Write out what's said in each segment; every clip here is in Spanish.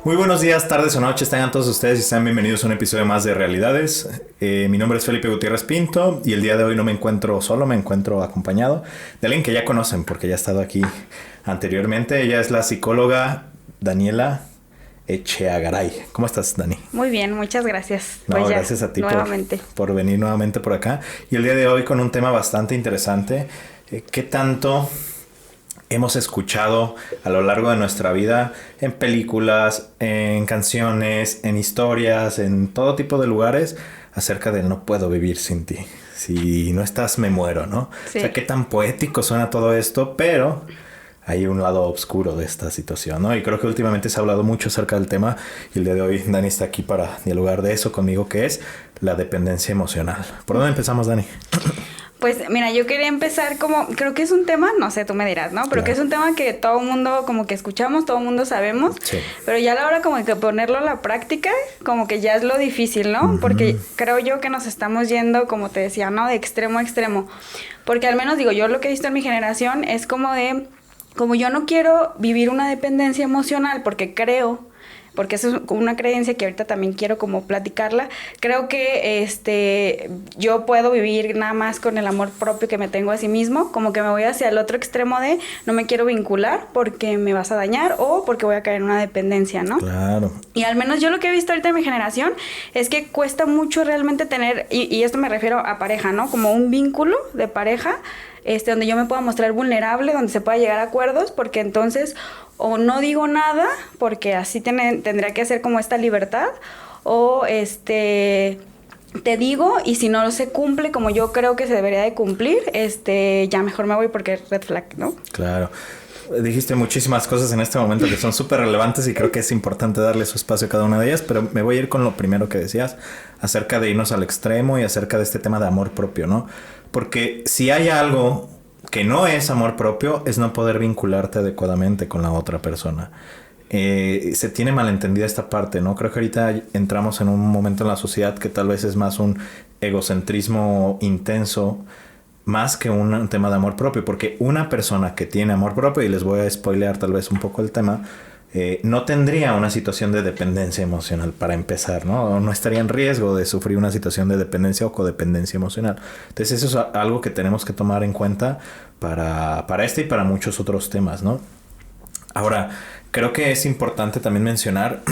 Muy buenos días, tardes o noches, tengan todos ustedes y sean bienvenidos a un episodio más de Realidades. Mi nombre es Felipe Gutiérrez Pinto y el día de hoy no me encuentro solo, me encuentro acompañado de alguien que ya conocen porque ya ha estado aquí anteriormente. Ella es la psicóloga Daniela Echeagaray. ¿Cómo estás, Dani? Muy bien, muchas gracias. No, pues gracias a ti nuevamente. por venir nuevamente por acá. Y el día de hoy con un tema bastante interesante. ¿Qué tanto hemos escuchado a lo largo de nuestra vida en películas, en canciones, en historias, en todo tipo de lugares acerca de no puedo vivir sin ti? Si no estás, me muero, ¿no? Sí. O sea, qué tan poético suena todo esto, pero hay un lado oscuro de esta situación, ¿no? Y creo que últimamente se ha hablado mucho acerca del tema y el día de hoy Dani está aquí para dialogar de eso conmigo, que es la dependencia emocional. ¿Por dónde empezamos, Dani? Pues mira, yo quería empezar creo que es un tema, no sé, tú me dirás, ¿no? Pero Claro. que es un tema que todo el mundo como que escuchamos, todo el mundo sabemos, Sí. pero ya a la hora como que ponerlo a la práctica, como que ya es lo difícil, ¿no? Ujú. Porque creo yo que nos estamos yendo, como te decía, ¿no? De extremo a extremo. Porque al menos digo, yo lo que he visto en mi generación es como yo no quiero vivir una dependencia emocional porque eso es una creencia que ahorita también quiero como platicarla. Creo que yo puedo vivir nada más con el amor propio que me tengo a sí mismo, como que me voy hacia el otro extremo de no me quiero vincular porque me vas a dañar o porque voy a caer en una dependencia, ¿no? Claro. Y al menos yo lo que he visto ahorita en mi generación es que cuesta mucho realmente tener, y esto me refiero a pareja, ¿no? Como un vínculo de pareja, donde yo me pueda mostrar vulnerable, donde se pueda llegar a acuerdos, porque entonces o no digo nada, porque así tendría que hacer como esta libertad, o te digo, y si no se cumple como yo creo que se debería de cumplir, ya mejor me voy porque es red flag, ¿no? Claro. Dijiste muchísimas cosas en este momento que son súper relevantes y creo que es importante darle su espacio a cada una de ellas, pero me voy a ir con lo primero que decías acerca de irnos al extremo y acerca de este tema de amor propio, ¿no? Porque si hay algo que no es amor propio, es no poder vincularte adecuadamente con la otra persona. Se tiene malentendida esta parte, ¿no? Creo que ahorita entramos en un momento en la sociedad que tal vez es más un egocentrismo intenso, más que un tema de amor propio, porque una persona que tiene amor propio, y les voy a spoilear tal vez un poco el tema, no tendría una situación de dependencia emocional para empezar, ¿no? O no estaría en riesgo de sufrir una situación de dependencia o codependencia emocional. Entonces eso es algo que tenemos que tomar en cuenta para este y para muchos otros temas, ¿no? Ahora, creo que es importante también mencionar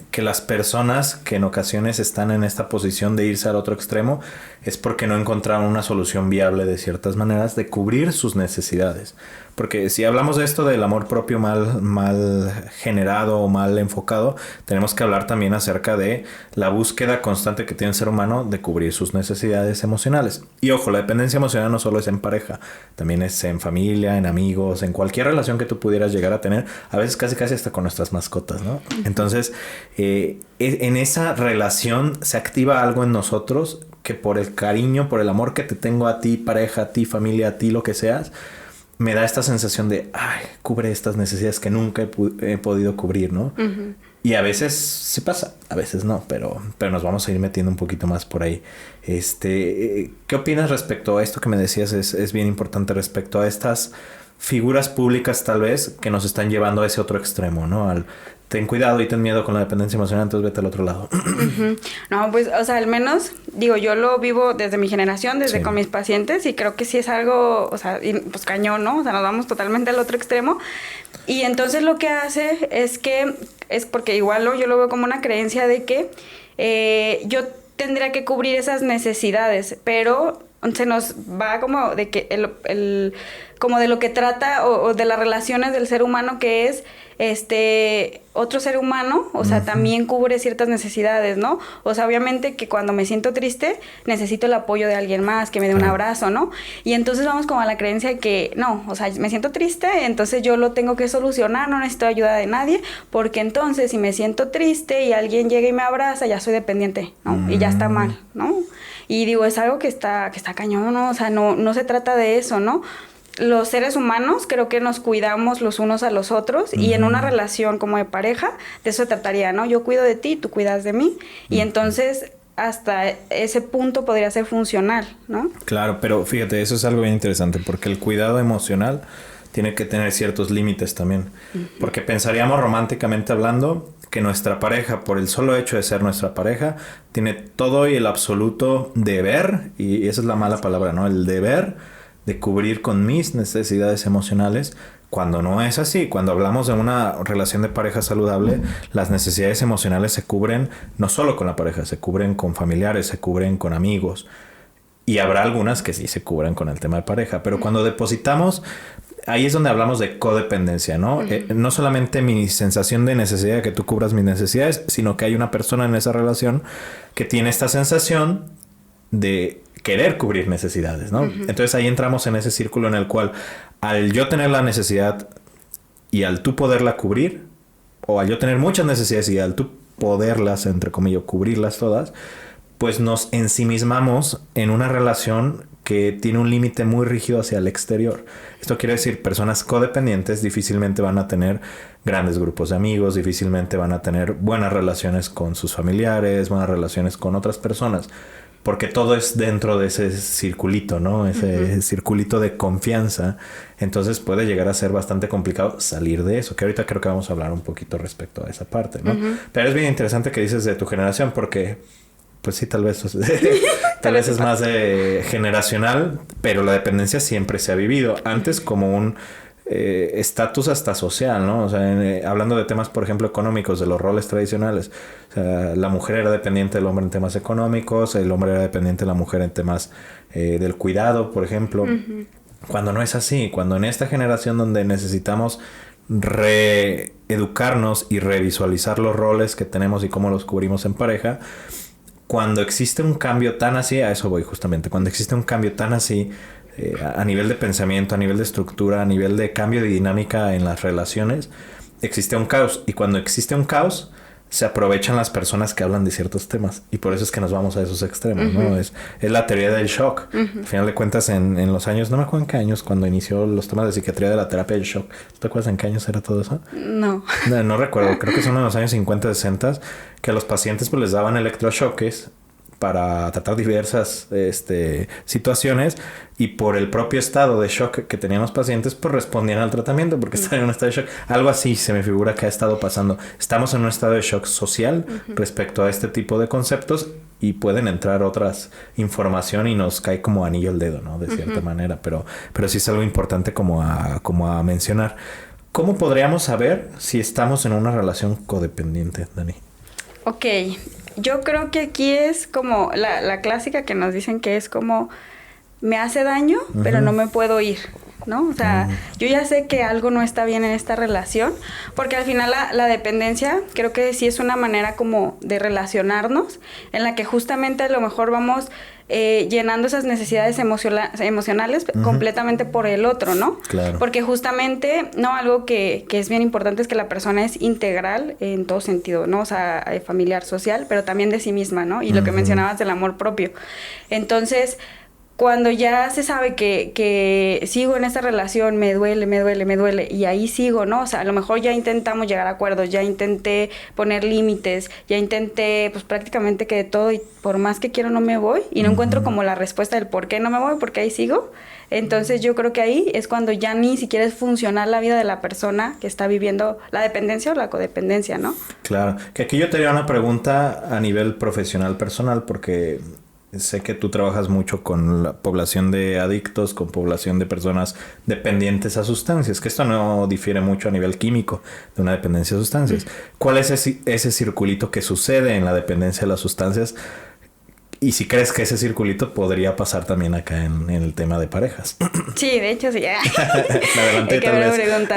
que las personas que en ocasiones están en esta posición de irse al otro extremo es porque no encontraron una solución viable de ciertas maneras de cubrir sus necesidades. Porque si hablamos de esto del amor propio mal generado o mal enfocado, tenemos que hablar también acerca de la búsqueda constante que tiene el ser humano de cubrir sus necesidades emocionales. Y ojo, la dependencia emocional no solo es en pareja, también es en familia, en amigos, en cualquier relación que tú pudieras llegar a tener, a veces casi hasta con nuestras mascotas, ¿no? Entonces, en esa relación se activa algo en nosotros que por el cariño, por el amor que te tengo a ti, pareja, a ti, familia, a ti, lo que seas, me da esta sensación de, ay, cubre estas necesidades que nunca he podido cubrir, ¿no? Uh-huh. Y a veces sí pasa, a veces no, pero nos vamos a ir metiendo un poquito más por ahí. ¿Qué opinas respecto a esto que me decías? Es bien importante respecto a estas figuras públicas tal vez que nos están llevando a ese otro extremo, ¿no? Ten cuidado y ten miedo con la dependencia emocional, entonces vete al otro lado. Uh-huh. No, pues, o sea, al menos, digo, yo lo vivo desde mi generación, desde con mis pacientes, y creo que sí es algo, o sea, pues cañón, ¿no? O sea, nos vamos totalmente al otro extremo. Y entonces lo que hace es porque igual yo lo veo como una creencia de que yo tendría que cubrir esas necesidades, pero se nos va como de que como de lo que trata o de las relaciones del ser humano, que es otro ser humano, o sea, uh-huh, también cubre ciertas necesidades, ¿no? O sea, obviamente que cuando me siento triste necesito el apoyo de alguien más, que me dé un abrazo, ¿no? Y entonces vamos como a la creencia de que no, o sea, me siento triste, entonces yo lo tengo que solucionar, no necesito ayuda de nadie, porque entonces si me siento triste y alguien llega y me abraza, ya soy dependiente, ¿no? Uh-huh. Y ya está mal, ¿no? Y digo, es algo que está cañón, ¿no? O sea, no se trata de eso, ¿no? Los seres humanos creo que nos cuidamos los unos a los otros, uh-huh, y en una relación como de pareja, de eso trataría, ¿no? Yo cuido de ti, tú cuidas de mí, uh-huh, y entonces hasta ese punto podría ser funcional, ¿no? Claro, pero fíjate, eso es algo bien interesante, porque el cuidado emocional tiene que tener ciertos límites también, uh-huh, porque pensaríamos románticamente hablando que nuestra pareja, por el solo hecho de ser nuestra pareja, tiene todo y el absoluto deber, y esa es la mala palabra, ¿no? El deber de cubrir con mis necesidades emocionales, cuando no es así. Cuando hablamos de una relación de pareja saludable, las necesidades emocionales se cubren no solo con la pareja, se cubren con familiares, se cubren con amigos. Y habrá algunas que sí se cubren con el tema de pareja. Pero cuando depositamos, ahí es donde hablamos de codependencia, ¿no? No solamente mi sensación de necesidad de que tú cubras mis necesidades, sino que hay una persona en esa relación que tiene esta sensación de querer cubrir necesidades, ¿no? Entonces ahí entramos en ese círculo en el cual al yo tener la necesidad y al tú poderla cubrir, o al yo tener muchas necesidades y al tú poderlas, entre comillas, cubrirlas todas, pues nos ensimismamos en una relación que tiene un límite muy rígido hacia el exterior. Esto quiere decir, personas codependientes difícilmente van a tener grandes grupos de amigos, difícilmente van a tener buenas relaciones con sus familiares, buenas relaciones con otras personas, porque todo es dentro de ese circulito, ¿no? Ese circulito de confianza. Entonces puede llegar a ser bastante complicado salir de eso, que ahorita creo que vamos a hablar un poquito respecto a esa parte, ¿no? Pero es bien interesante que dices de tu generación, porque pues sí, tal vez es más generacional, pero la dependencia siempre se ha vivido. Antes como un estatus hasta social, ¿no? O sea, hablando de temas, por ejemplo, económicos, de los roles tradicionales. O sea, la mujer era dependiente del hombre en temas económicos, el hombre era dependiente de la mujer en temas del cuidado, por ejemplo. Cuando no es así, cuando en esta generación donde necesitamos reeducarnos y revisualizar los roles que tenemos y cómo los cubrimos en pareja, cuando existe un cambio tan así, a eso voy justamente, cuando existe un cambio tan así a nivel de pensamiento, a nivel de estructura, a nivel de cambio de dinámica en las relaciones, existe un caos. Y cuando existe un caos, se aprovechan las personas que hablan de ciertos temas. Y por eso es que nos vamos a esos extremos, ¿no? Es la teoría del shock. Al final de cuentas, en los años, no me acuerdo en qué años, cuando inició los temas de psiquiatría de la terapia del shock. ¿Te acuerdas en qué años era todo eso? No. No recuerdo. Creo que son en los años 50, 60, que a los pacientes pues les daban electrochoques para tratar diversas situaciones, y por el propio estado de shock que tenían los pacientes, pues respondían al tratamiento porque estaban en un estado de shock. Algo así se me figura que ha estado pasando. Estamos en un estado de shock social respecto a este tipo de conceptos, y pueden entrar otras información y nos cae como anillo al dedo, ¿no? De cierta manera, pero sí es algo importante como a mencionar. ¿Cómo podríamos saber si estamos en una relación codependiente, Dani? Ok, yo creo que aquí es como la clásica que nos dicen que es como me hace daño, pero no me puedo ir, ¿no? O sea, yo ya sé que algo no está bien en esta relación, porque al final la dependencia creo que sí es una manera como de relacionarnos, en la que justamente a lo mejor vamos llenando esas necesidades emocionales completamente por el otro, ¿no? Claro. Porque justamente, ¿no? Algo que es bien importante es que la persona es integral en todo sentido, ¿no? O sea, familiar, social, pero también de sí misma, ¿no? Y lo que mencionabas del amor propio. Entonces, cuando ya se sabe que sigo en esta relación, me duele, y ahí sigo, ¿no? O sea, a lo mejor ya intentamos llegar a acuerdos, ya intenté poner límites, ya intenté, pues prácticamente que de todo, y por más que quiero no me voy, y no encuentro como la respuesta del por qué no me voy, porque ahí sigo. Entonces yo creo que ahí es cuando ya ni siquiera es funcional la vida de la persona que está viviendo la dependencia o la codependencia, ¿no? Claro. Que aquí yo te haría una pregunta a nivel profesional, personal, porque sé que tú trabajas mucho con la población de adictos, con población de personas dependientes a sustancias, que esto no difiere mucho a nivel químico de una dependencia a sustancias. ¿Cuál es ese circulito que sucede en la dependencia de las sustancias? Y si crees que ese circulito podría pasar también acá en el tema de parejas. Sí, de hecho sí. Me adelanté Qué buena pregunta.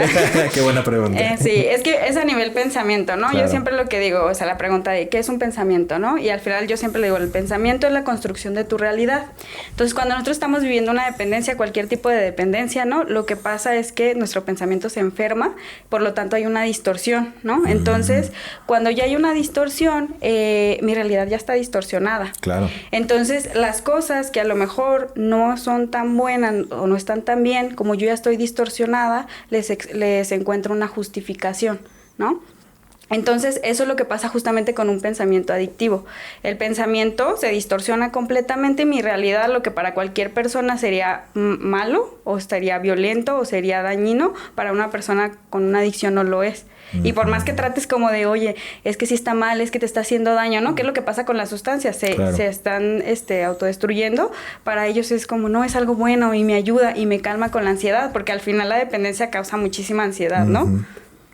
Qué buena pregunta. Sí, es que es a nivel pensamiento, ¿no? Claro. Yo siempre lo que digo, o sea, la pregunta de ¿qué es un pensamiento, no? Y al final yo siempre le digo, el pensamiento es la construcción de tu realidad. Entonces, cuando nosotros estamos viviendo una dependencia, cualquier tipo de dependencia, ¿no? Lo que pasa es que nuestro pensamiento se enferma, por lo tanto hay una distorsión, ¿no? Entonces, cuando ya hay una distorsión, mi realidad ya está distorsionada. Claro. Entonces, las cosas que a lo mejor no son tan buenas o no están tan bien, como yo ya estoy distorsionada, les encuentro una justificación, ¿no? Entonces, eso es lo que pasa justamente con un pensamiento adictivo. El pensamiento se distorsiona completamente y mi realidad, lo que para cualquier persona sería malo, o sería violento, o sería dañino, para una persona con una adicción no lo es. Y por más que trates como de, oye, es que sí está mal, es que te está haciendo daño, ¿no? ¿Qué es lo que pasa con las sustancias? Se están autodestruyendo. Para ellos es como, no, es algo bueno y me ayuda y me calma con la ansiedad, porque al final la dependencia causa muchísima ansiedad, ¿no?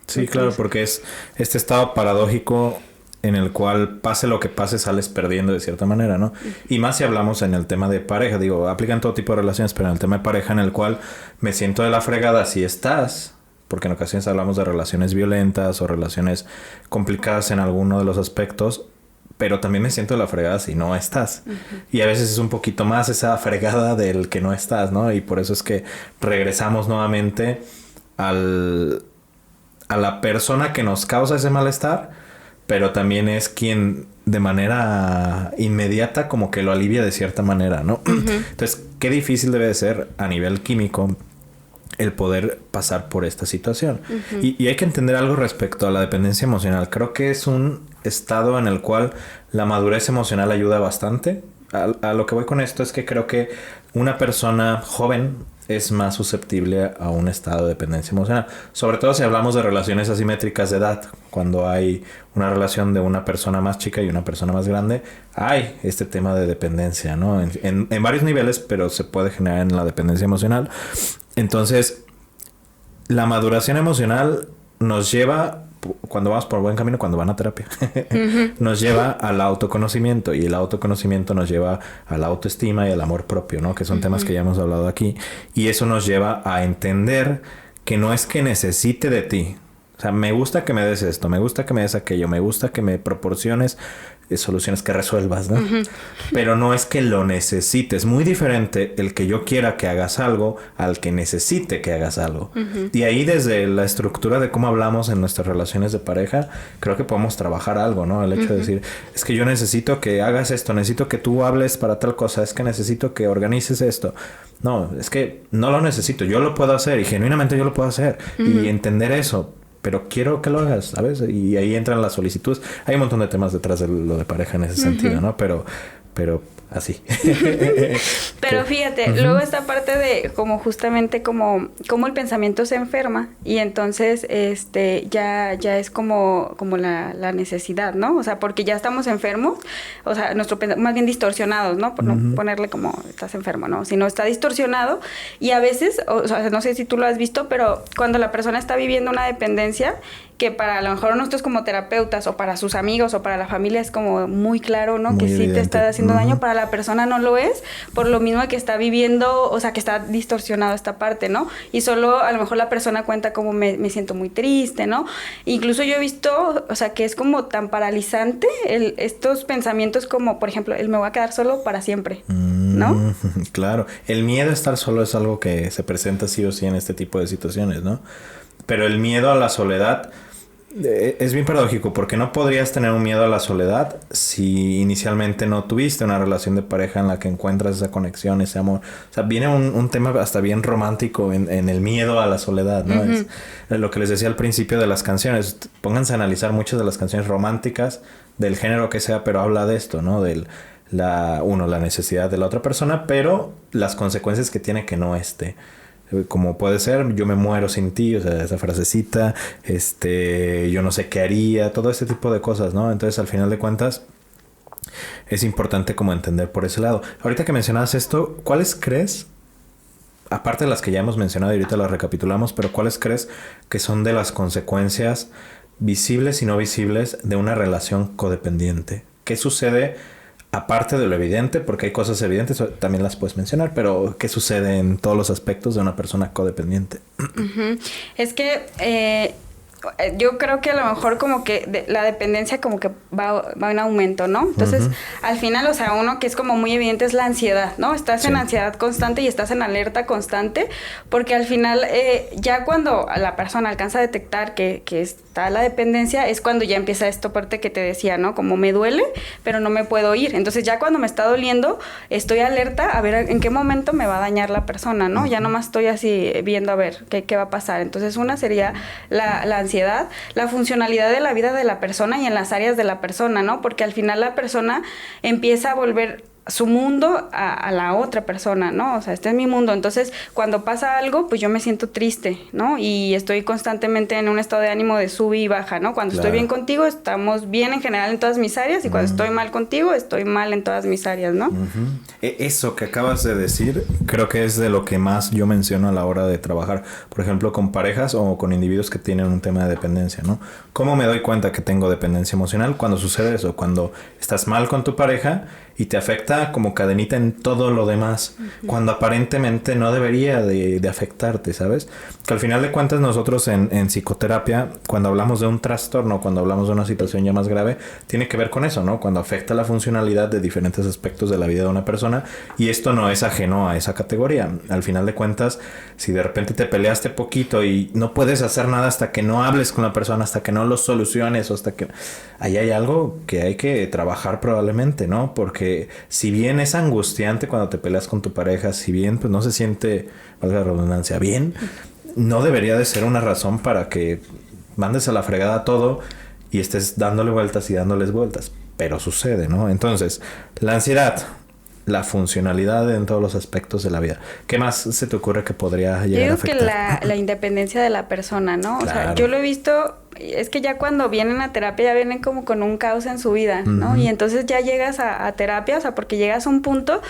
Sí, entonces, claro, porque es este estado paradójico en el cual pase lo que pase sales perdiendo de cierta manera, ¿no? Y más si hablamos en el tema de pareja, digo, aplican todo tipo de relaciones, pero en el tema de pareja en el cual me siento de la fregada si estás, porque en ocasiones hablamos de relaciones violentas o relaciones complicadas en alguno de los aspectos, pero también me siento de la fregada si no estás. Y a veces es un poquito más esa fregada del que no estás, ¿no? Y por eso es que regresamos nuevamente a la persona que nos causa ese malestar, pero también es quien de manera inmediata como que lo alivia de cierta manera, ¿no? Entonces, qué difícil debe de ser a nivel químico el poder pasar por esta situación. Y hay que entender algo respecto a la dependencia emocional. Creo que es un estado en el cual la madurez emocional ayuda bastante. A lo que voy con esto es que creo que una persona joven es más susceptible a un estado de dependencia emocional. Sobre todo si hablamos de relaciones asimétricas de edad. Cuando hay una relación de una persona más chica y una persona más grande, hay este tema de dependencia, ¿no? En varios niveles, pero se puede generar en la dependencia emocional. Entonces, la maduración emocional nos lleva, cuando vamos por buen camino, cuando van a terapia, nos lleva al autoconocimiento, y el autoconocimiento nos lleva a la autoestima y al amor propio, ¿no? Que son temas que ya hemos hablado aquí. Y eso nos lleva a entender que no es que necesite de ti. O sea, me gusta que me des esto, me gusta que me des aquello, me gusta que me proporciones soluciones que resuelvas, ¿no? Pero no es que lo necesites. Muy diferente el que yo quiera que hagas algo al que necesite que hagas algo. Y ahí desde la estructura de cómo hablamos en nuestras relaciones de pareja, creo que podemos trabajar algo, ¿no? El hecho de decir, es que yo necesito que hagas esto, necesito que tú hables para tal cosa, es que necesito que organices esto. No, es que no lo necesito, yo lo puedo hacer y genuinamente yo lo puedo hacer. Y entender eso. Pero quiero que lo hagas, ¿sabes? Y ahí entran las solicitudes. Hay un montón de temas detrás de lo de pareja en ese sentido, ¿no? Pero así. Pero fíjate, luego esta parte de como justamente como el pensamiento se enferma y entonces ya es como la necesidad, ¿no? O sea, porque ya estamos enfermos, o sea, más bien distorsionados, ¿no? Por no ponerle como estás enfermo, ¿no? Sino está distorsionado y a veces, o sea, no sé si tú lo has visto, pero cuando la persona está viviendo una dependencia, que para a lo mejor nosotros como terapeutas o para sus amigos o para la familia es como muy claro, ¿no? Muy que evidente. Sí te está haciendo daño, para la persona no lo es, por lo mismo que está viviendo, o sea, que está distorsionado esta parte, ¿no? Y solo a lo mejor la persona cuenta como me siento muy triste, ¿no? Incluso yo he visto, o sea, que es como tan paralizante estos pensamientos como, por ejemplo, me voy a quedar solo para siempre, ¿no? Claro, el miedo a estar solo es algo que se presenta sí o sí en este tipo de situaciones, ¿no? Pero el miedo a la soledad es bien paradójico, porque no podrías tener un miedo a la soledad si inicialmente no tuviste una relación de pareja en la que encuentras esa conexión, ese amor. O sea, viene un tema hasta bien romántico en el miedo a la soledad, ¿no? Es lo que les decía al principio de las canciones. Pónganse a analizar muchas de las canciones románticas, del género que sea, pero habla de esto, ¿no? La necesidad de la otra persona, pero las consecuencias que tiene que no esté. Como puede ser, yo me muero sin ti, o sea, esa frasecita, yo no sé qué haría, todo este tipo de cosas, ¿no? Entonces, al final de cuentas, es importante como entender por ese lado. Ahorita que mencionabas esto, ¿cuáles crees, aparte de las que ya hemos mencionado y ahorita las recapitulamos, pero cuáles crees que son de las consecuencias visibles y no visibles de una relación codependiente? ¿Qué sucede? Aparte de lo evidente, porque hay cosas evidentes, también las puedes mencionar, pero ¿qué sucede en todos los aspectos de una persona codependiente? Es que yo creo que a lo mejor como que la dependencia como que va en aumento, ¿no? Entonces, al final, o sea, uno que es como muy evidente es la ansiedad, ¿no? Estás en ansiedad constante y estás en alerta constante, porque al final, ya cuando la persona alcanza a detectar que está la dependencia, es cuando ya empieza esta parte que te decía, ¿no? Como me duele, pero no me puedo ir. Entonces, ya cuando me está doliendo, estoy alerta a ver en qué momento me va a dañar la persona, ¿no? Ya nomás estoy así viendo a ver qué va a pasar. Entonces, una sería la ansiedad ansiedad, la funcionalidad de la vida de la persona y en las áreas de la persona, ¿no? Porque al final la persona empieza a volver su mundo a la otra persona, ¿no? O sea, este es mi mundo. Entonces, cuando pasa algo, pues yo me siento triste, ¿no? Y estoy constantemente en un estado de ánimo de sube y baja, ¿no? Cuando estoy bien contigo, estamos bien en general en todas mis áreas, y cuando estoy mal contigo, estoy mal en todas mis áreas, ¿no? Eso que acabas de decir, creo que es de lo que más yo menciono a la hora de trabajar, por ejemplo, con parejas o con individuos que tienen un tema de dependencia, ¿no? ¿Cómo me doy cuenta que tengo dependencia emocional? Cuando sucede eso, cuando estás mal con tu pareja y te afecta como cadenita en todo lo demás, cuando aparentemente no debería de afectarte, ¿sabes? Que al final de cuentas nosotros en psicoterapia, cuando hablamos de un trastorno, cuando hablamos de una situación ya más grave, tiene que ver con eso, ¿no? Cuando afecta la funcionalidad de diferentes aspectos de la vida de una persona, y esto no es ajeno a esa categoría. Al final de cuentas, si de repente te peleaste poquito y no puedes hacer nada hasta que no hables con la persona, hasta que no lo soluciones, o hasta que... Ahí hay algo que hay que trabajar probablemente, ¿no? Porque si bien es angustiante cuando te peleas con tu pareja, si bien pues no se siente, valga la redundancia, bien, no debería de ser una razón para que mandes a la fregada todo y estés dándole vueltas y dándoles vueltas. Pero sucede, ¿no? Entonces, la ansiedad, la funcionalidad en todos los aspectos de la vida. ¿Qué más se te ocurre que podría llegar a afectar? Yo creo que la independencia de la persona, ¿no? Claro. O sea, yo lo he visto... Es que ya cuando vienen a terapia ya vienen como con un caos en su vida, ¿no? Y entonces ya llegas a terapia, o sea, porque llegas a un punto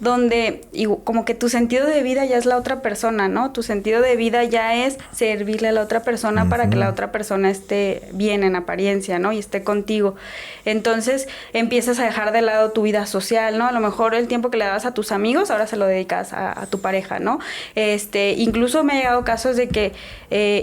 donde como que tu sentido de vida ya es la otra persona, ¿no? Tu sentido de vida ya es servirle a la otra persona para que la otra persona esté bien en apariencia, ¿no? Y esté contigo. Entonces empiezas a dejar de lado tu vida social, ¿no? A lo mejor el tiempo que le dabas a tus amigos ahora se lo dedicas a tu pareja, ¿no? Incluso me ha llegado casos de que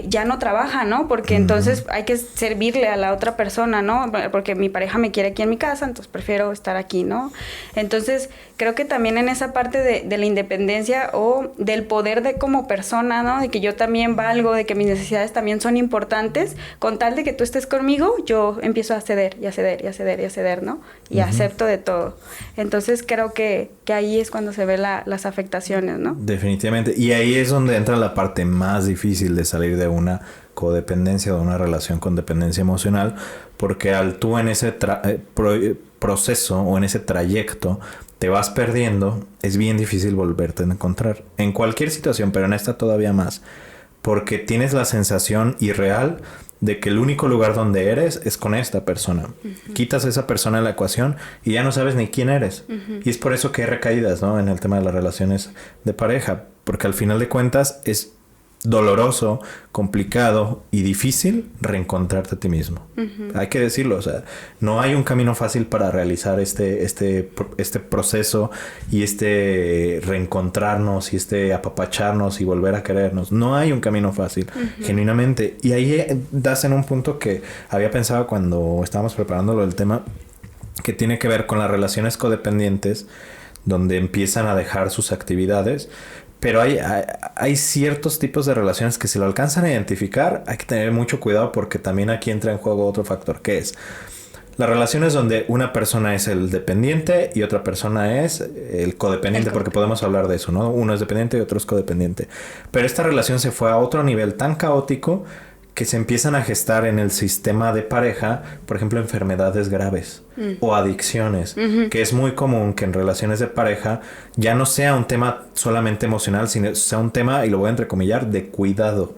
ya no trabaja, ¿no? Porque entonces hay que servirle a la otra persona, ¿no? Porque mi pareja me quiere aquí en mi casa, entonces prefiero estar aquí, ¿no? Entonces, creo que también en esa parte de la independencia o del poder de como persona, ¿no? De que yo también valgo, de que mis necesidades también son importantes, con tal de que tú estés conmigo, yo empiezo a ceder, y a ceder, y a ceder, y a ceder, ¿no? Y acepto de todo. Entonces, creo que ahí es cuando se ven las afectaciones, ¿no? Definitivamente. Y ahí es donde entra la parte más difícil de salir de una codependencia o de una relación con dependencia emocional, porque al tú en ese proceso o en ese trayecto te vas perdiendo, es bien difícil volverte a encontrar en cualquier situación, pero en esta todavía más, porque tienes la sensación irreal de que el único lugar donde eres es con esta persona. Quitas a esa persona de la ecuación y ya no sabes ni quién eres. Y es por eso que hay recaídas, ¿no? En el tema de las relaciones de pareja, porque al final de cuentas es doloroso, complicado y difícil reencontrarte a ti mismo. Hay que decirlo, o sea, no hay un camino fácil para realizar este proceso y reencontrarnos y apapacharnos y volver a querernos. No hay un camino fácil, genuinamente. Y ahí das en un punto que había pensado cuando estábamos preparándolo el tema, que tiene que ver con las relaciones codependientes, donde empiezan a dejar sus actividades. Pero hay ciertos tipos de relaciones que si lo alcanzan a identificar, hay que tener mucho cuidado, porque también aquí entra en juego otro factor, que es las relaciones donde una persona es el dependiente y otra persona es el codependiente, porque podemos hablar de eso, ¿no? Uno es dependiente y otro es codependiente. Pero esta relación se fue a otro nivel tan caótico que se empiezan a gestar en el sistema de pareja, por ejemplo, enfermedades graves o adicciones, que es muy común que en relaciones de pareja ya no sea un tema solamente emocional, sino sea un tema, y lo voy a entrecomillar, de cuidado.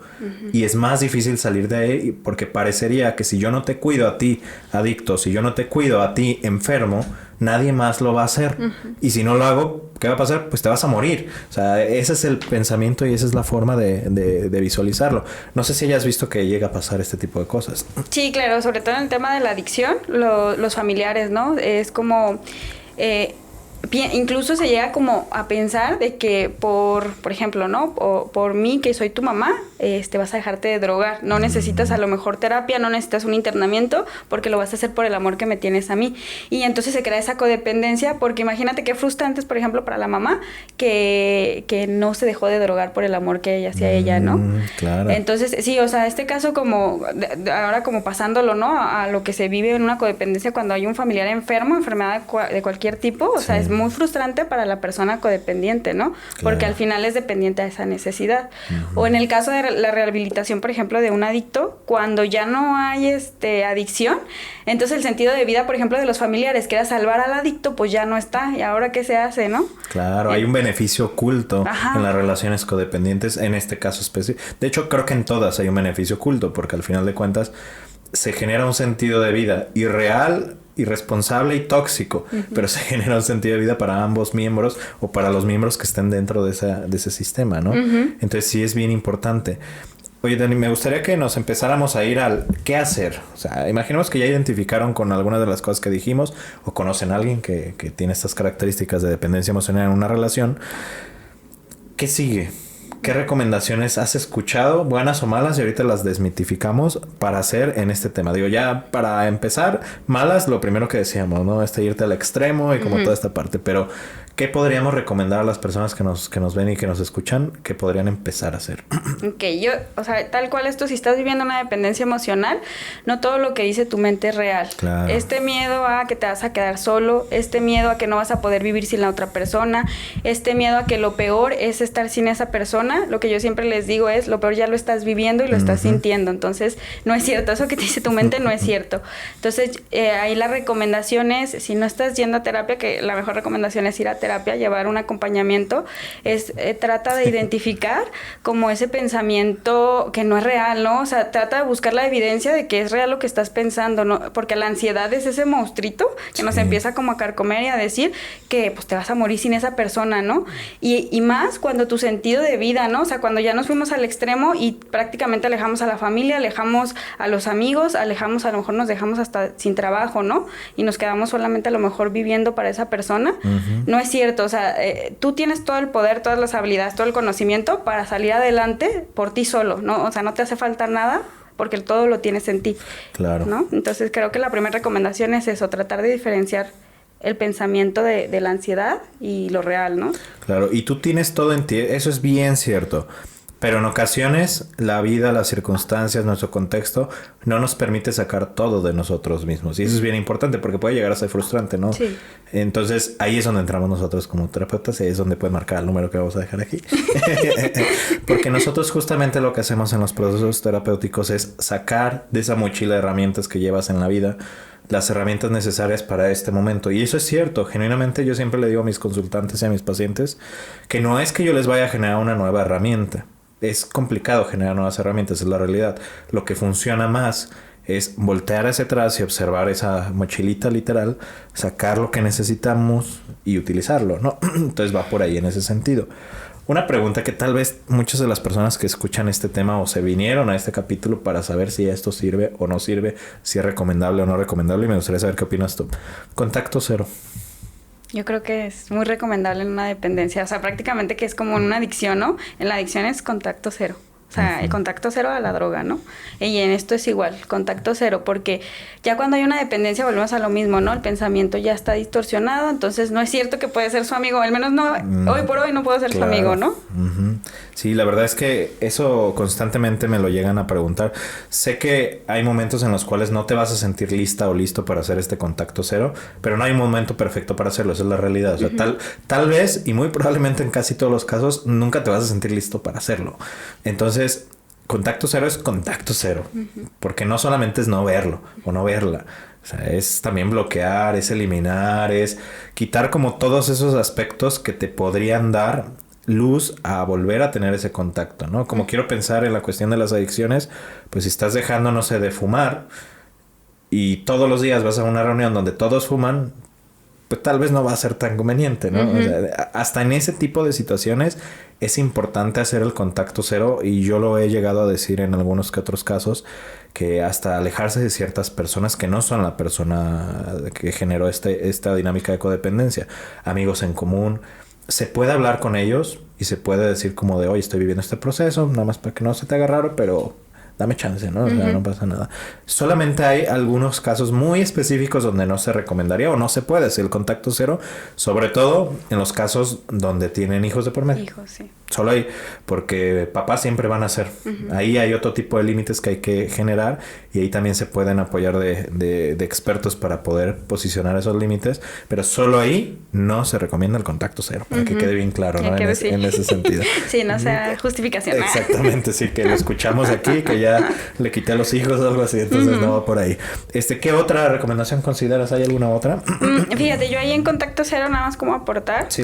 Y es más difícil salir de ahí, porque parecería que si yo no te cuido a ti adicto, si yo no te cuido a ti enfermo, nadie más lo va a hacer. Y si no lo hago, ¿qué va a pasar? Pues te vas a morir. O sea, ese es el pensamiento y esa es la forma de visualizarlo. No sé si hayas visto que llega a pasar este tipo de cosas. Sí, claro, sobre todo en el tema de la adicción, los familiares, ¿no? Es como... incluso se llega como a pensar de que por ejemplo, ¿no? O por mí, que soy tu mamá, vas a dejarte de drogar. No necesitas a lo mejor terapia, no necesitas un internamiento, porque lo vas a hacer por el amor que me tienes a mí. Y entonces se crea esa codependencia, porque imagínate qué frustrante es, por ejemplo, para la mamá que no se dejó de drogar por el amor que ella hacía a ella, ¿no? Claro. Entonces, sí, o sea, este caso como ahora como pasándolo, ¿no? A lo que se vive en una codependencia cuando hay un familiar enfermo, enfermedad de cualquier tipo, o sea, es muy muy frustrante para la persona codependiente, ¿no? Claro. Porque al final es dependiente de esa necesidad. O en el caso de la rehabilitación, por ejemplo, de un adicto, cuando ya no hay adicción, entonces el sentido de vida, por ejemplo, de los familiares, que era salvar al adicto, pues ya no está. ¿Y ahora qué se hace, no? Claro, hay un beneficio oculto en las relaciones codependientes, en este caso específico. De hecho, creo que en todas hay un beneficio oculto, porque al final de cuentas se genera un sentido de vida irreal, irresponsable y tóxico, pero se genera un sentido de vida para ambos miembros o para los miembros que estén dentro de ese sistema, ¿no? Entonces sí es bien importante. Oye, Dani, me gustaría que nos empezáramos a ir al qué hacer. O sea, imaginemos que ya identificaron con algunas de las cosas que dijimos o conocen a alguien que tiene estas características de dependencia emocional en una relación. ¿Qué sigue? ¿Qué recomendaciones has escuchado, buenas o malas, y ahorita las desmitificamos para hacer en este tema? Digo, ya para empezar, malas, lo primero que decíamos, ¿no? Irte al extremo y como toda esta parte. Pero, ¿qué podríamos recomendar a las personas que nos ven y que nos escuchan que podrían empezar a hacer? Ok, o sea, tal cual esto, si estás viviendo una dependencia emocional, no todo lo que dice tu mente es real. Claro. Este miedo a que te vas a quedar solo, este miedo a que no vas a poder vivir sin la otra persona, este miedo a que lo peor es estar sin esa persona, lo que yo siempre les digo es, lo peor ya lo estás viviendo y lo estás sintiendo, entonces no es cierto, eso que te dice tu mente no es cierto. Entonces, ahí la recomendación es, si no estás yendo a terapia, que la mejor recomendación es ir a terapia, llevar un acompañamiento, trata de identificar como ese pensamiento que no es real, ¿no? O sea, trata de buscar la evidencia de que es real lo que estás pensando, ¿no? Porque la ansiedad es ese monstruito que nos empieza como a carcomer y a decir que pues te vas a morir sin esa persona, ¿no? Y más cuando tu sentido de vida, ¿no? O sea, cuando ya nos fuimos al extremo y prácticamente alejamos a la familia, alejamos a los amigos, a lo mejor nos dejamos hasta sin trabajo, ¿no? Y nos quedamos solamente a lo mejor viviendo para esa persona. No es cierto, o sea, tú tienes todo el poder, todas las habilidades, todo el conocimiento para salir adelante por ti solo, ¿no? O sea, no te hace falta nada porque todo lo tienes en ti. Claro. ¿No? Entonces creo que la primera recomendación es eso, tratar de diferenciar el pensamiento de la ansiedad y lo real, ¿no? Claro, y tú tienes todo en ti, eso es bien cierto. Pero en ocasiones la vida, las circunstancias, nuestro contexto no nos permite sacar todo de nosotros mismos. Y eso es bien importante porque puede llegar a ser frustrante, ¿no? Sí. Entonces ahí es donde entramos nosotros como terapeutas y ahí es donde pueden marcar el número que vamos a dejar aquí. Porque nosotros justamente lo que hacemos en los procesos terapéuticos es sacar de esa mochila de herramientas que llevas en la vida las herramientas necesarias para este momento. Y eso es cierto. Genuinamente yo siempre le digo a mis consultantes y a mis pacientes que no es que yo les vaya a generar una nueva herramienta. Es complicado generar nuevas herramientas, es la realidad. Lo que funciona más es voltear hacia atrás y observar esa mochilita literal, sacar lo que necesitamos y utilizarlo, ¿no? Entonces va por ahí en ese sentido. Una pregunta que tal vez muchas de las personas que escuchan este tema o se vinieron a este capítulo para saber si esto sirve o no sirve, si es recomendable o no recomendable, y me gustaría saber qué opinas tú. Contacto cero. Yo creo que es muy recomendable en una dependencia, o sea, prácticamente que es como en una adicción, ¿no? En la adicción es contacto cero. O sea, el contacto cero a la droga, ¿no? Y en esto es igual, contacto cero, porque ya cuando hay una dependencia volvemos a lo mismo, ¿no? El pensamiento ya está distorsionado, entonces no es cierto que puede ser su amigo, al menos no, hoy por hoy no puedo ser su amigo, ¿no? Sí, la verdad es que eso constantemente me lo llegan a preguntar. Sé que hay momentos en los cuales no te vas a sentir lista o listo para hacer este contacto cero, pero no hay un momento perfecto para hacerlo, esa es la realidad. O sea, tal vez, y muy probablemente en casi todos los casos, nunca te vas a sentir listo para hacerlo. Entonces, contacto cero es contacto cero. Porque no solamente es no verlo o no verla. O sea, es también bloquear, es eliminar, es quitar como todos esos aspectos que te podrían dar luz a volver a tener ese contacto, ¿no? Como quiero pensar en la cuestión de las adicciones, pues si estás dejando, no sé, de fumar y todos los días vas a una reunión donde todos fuman, pues tal vez no va a ser tan conveniente, ¿no? O sea, hasta en ese tipo de situaciones es importante hacer el contacto cero, y yo lo he llegado a decir en algunos que otros casos, que hasta alejarse de ciertas personas que no son la persona que generó esta dinámica de codependencia, amigos en común, se puede hablar con ellos y se puede decir como de, oye, estoy viviendo este proceso, nada más para que no se te haga raro, pero dame chance, ¿no? O sea, no pasa nada. Solamente hay algunos casos muy específicos donde no se recomendaría o no se puede hacer el contacto cero, sobre todo en los casos donde tienen hijos de por medio. Hijos, sí. Solo ahí, porque papás siempre van a ser. Ahí hay otro tipo de límites que hay que generar y ahí también se pueden apoyar de expertos para poder posicionar esos límites, pero solo ahí no se recomienda el contacto cero, para que quede bien claro, ¿no? En ese sentido. Sí, no sea justificación. Exactamente, sí, que lo escuchamos aquí, que ya le quité a los hijos o algo así, entonces no va por ahí. ¿Qué otra recomendación consideras? ¿Hay alguna otra? Fíjate, yo ahí en contacto cero nada más como aportar, sí.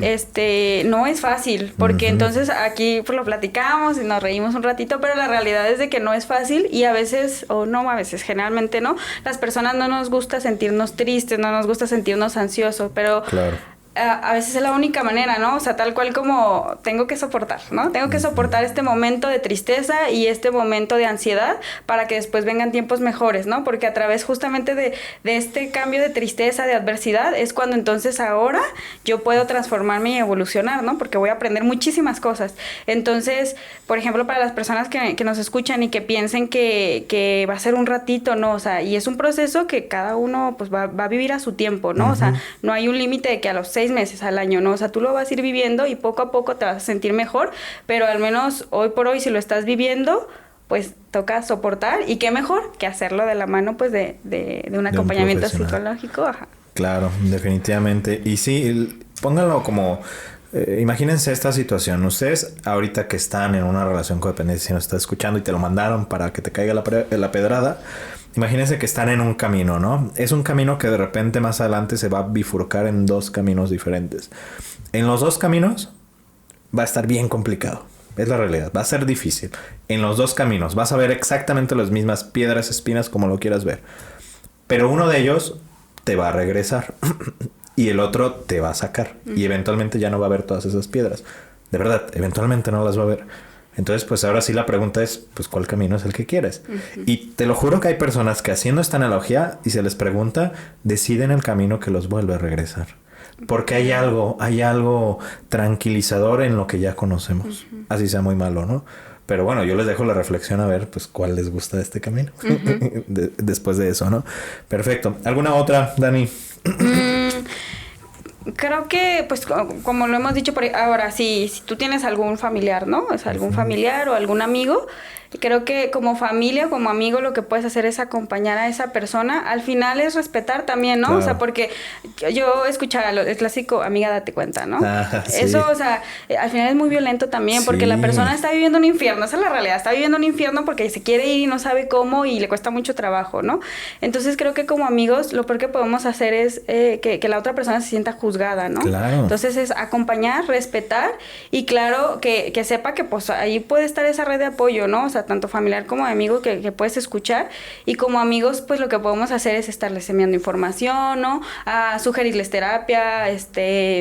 No es fácil, porque entonces aquí pues lo platicamos y nos reímos un ratito, pero la realidad es de que no es fácil y a veces, o no a veces, generalmente no, las personas no nos gusta sentirnos tristes, no nos gusta sentirnos ansiosos, pero... Claro. A veces es la única manera, ¿no? O sea, tal cual como tengo que soportar, ¿no? Tengo que soportar este momento de tristeza y este momento de ansiedad para que después vengan tiempos mejores, ¿no? Porque a través justamente de este cambio de tristeza, de adversidad, es cuando entonces ahora yo puedo transformarme y evolucionar, ¿no? Porque voy a aprender muchísimas cosas. Entonces, por ejemplo, para las personas que nos escuchan y que piensen que va a ser un ratito, ¿no? O sea, y es un proceso que cada uno pues va a vivir a su tiempo, ¿no? O sea, no hay un límite de que a los 6 meses al año, ¿no? O sea, tú lo vas a ir viviendo y poco a poco te vas a sentir mejor, pero al menos hoy por hoy si lo estás viviendo, pues toca soportar y qué mejor que hacerlo de la mano pues de un acompañamiento psicológico. Ajá. Claro, definitivamente. Y sí, pónganlo como... imagínense esta situación. Ustedes ahorita que están en una relación codependencia, si nos estás escuchando y te lo mandaron para que te caiga la pedrada, imagínense que están en un camino, ¿no? Es un camino que de repente más adelante se va a bifurcar en 2 caminos diferentes. En los 2 caminos va a estar bien complicado. Es la realidad. Va a ser difícil. En los 2 caminos vas a ver exactamente las mismas piedras, espinas, como lo quieras ver. Pero uno de ellos te va a regresar. Y el otro te va a sacar. Y eventualmente ya no va a haber todas esas piedras. De verdad, eventualmente no las va a ver. Entonces, pues ahora sí la pregunta es, pues, ¿cuál camino es el que quieres? Y te lo juro que hay personas que haciendo esta analogía y se les pregunta, deciden el camino que los vuelve a regresar. Porque hay algo tranquilizador en lo que ya conocemos. Así sea muy malo, ¿no? Pero bueno, yo les dejo la reflexión a ver, pues, cuál les gusta de este camino. Después de eso, ¿no? Perfecto. ¿Alguna otra, Dani? Creo que, pues, como lo hemos dicho por ahora, si tú tienes algún familiar, ¿no? O sea, algún familiar o algún amigo, creo que como familia, como amigo, lo que puedes hacer es acompañar a esa persona. Al final es respetar también, ¿no? Claro. O sea, porque yo escuchaba el clásico, amiga, date cuenta, ¿no? Sí. Eso, o sea, al final es muy violento también, porque la persona está viviendo un infierno, esa es la realidad, está viviendo un infierno porque se quiere ir y no sabe cómo y le cuesta mucho trabajo, ¿no? Entonces creo que como amigos, lo peor que podemos hacer es que la otra persona se sienta juzgada, ¿no? Claro. Entonces es acompañar, respetar y claro, que sepa que pues ahí puede estar esa red de apoyo, ¿no? O sea, tanto familiar como de amigo que puedes escuchar y como amigos pues lo que podemos hacer es estarles enviando información, ¿no? A sugerirles terapia,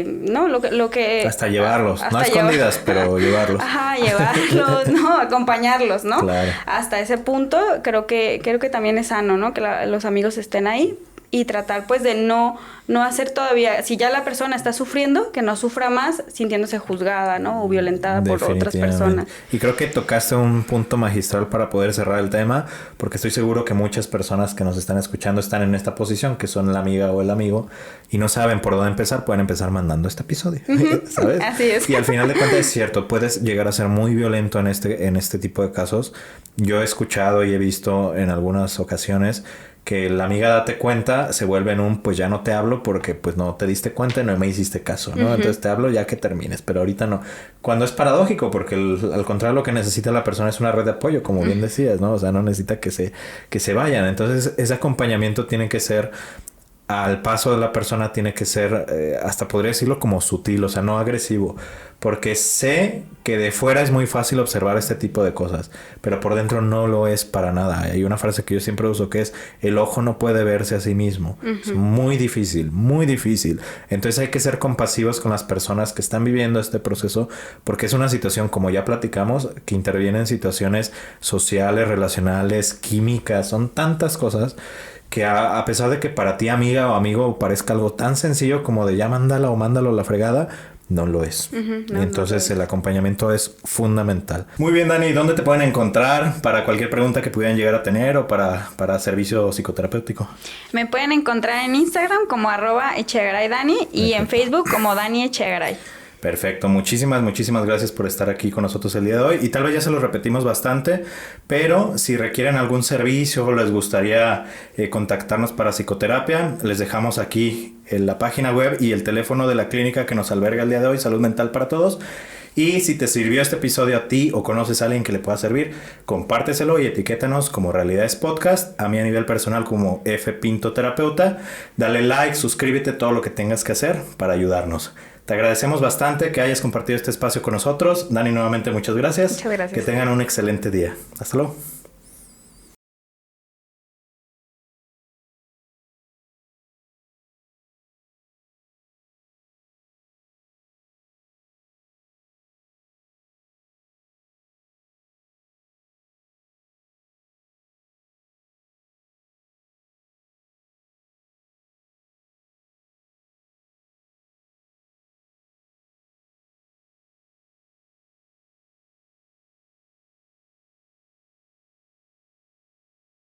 ¿no? Lo que hasta llevarlos, no escondidas, pero llevarlos. Ajá, llevarlos, ¿no? Acompañarlos, ¿no? Claro. Hasta ese punto creo que también es sano, ¿no? Que los amigos estén ahí y tratar pues de no hacer todavía, si ya la persona está sufriendo, que no sufra más sintiéndose juzgada, ¿no? O violentada por otras personas. Y creo que tocaste un punto magistral para poder cerrar el tema, porque estoy seguro que muchas personas que nos están escuchando están en esta posición, que son la amiga o el amigo, y no saben por dónde empezar, pueden empezar mandando este episodio, ¿sabes? Así es. Y al final de cuentas es cierto, puedes llegar a ser muy violento en este tipo de casos. Yo he escuchado y he visto en algunas ocasiones que la amiga date cuenta se vuelve en un pues ya no te hablo porque pues no te diste cuenta y no me hiciste caso, ¿no? Entonces te hablo ya que termines, pero ahorita no. Cuando es paradójico, porque al contrario lo que necesita la persona es una red de apoyo, como bien decías, ¿no? O sea, no necesita que se vayan. Entonces ese acompañamiento tiene que ser al paso de la persona, tiene que ser hasta podría decirlo como sutil, o sea, no agresivo. Porque sé que de fuera es muy fácil observar este tipo de cosas, pero por dentro no lo es para nada. Hay una frase que yo siempre uso que es: el ojo no puede verse a sí mismo. Es muy difícil, muy difícil. Entonces hay que ser compasivos con las personas que están viviendo este proceso, porque es una situación, como ya platicamos, que interviene en situaciones sociales, relacionales, químicas, son tantas cosas que a pesar de que para ti, amiga o amigo, parezca algo tan sencillo como de ya mándala o mándalo a la fregada, no lo es. Entonces el acompañamiento es fundamental. Muy bien, Dani, ¿dónde te pueden encontrar para cualquier pregunta que pudieran llegar a tener o para servicio psicoterapéutico? Me pueden encontrar en Instagram como @echegaray Dani y en Facebook como Dani Echegaray. Perfecto, muchísimas gracias por estar aquí con nosotros el día de hoy y tal vez ya se lo repetimos bastante, pero si requieren algún servicio o les gustaría contactarnos para psicoterapia, les dejamos aquí en la página web y el teléfono de la clínica que nos alberga el día de hoy, Salud Mental para Todos. Y si te sirvió este episodio a ti o conoces a alguien que le pueda servir, compárteselo y etiquétanos como Realidades Podcast, a mí a nivel personal como F Pinto Terapeuta. Dale like, suscríbete, todo lo que tengas que hacer para ayudarnos. Te agradecemos bastante que hayas compartido este espacio con nosotros. Dani, nuevamente muchas gracias. Muchas gracias. Que tengan un excelente día. Hasta luego.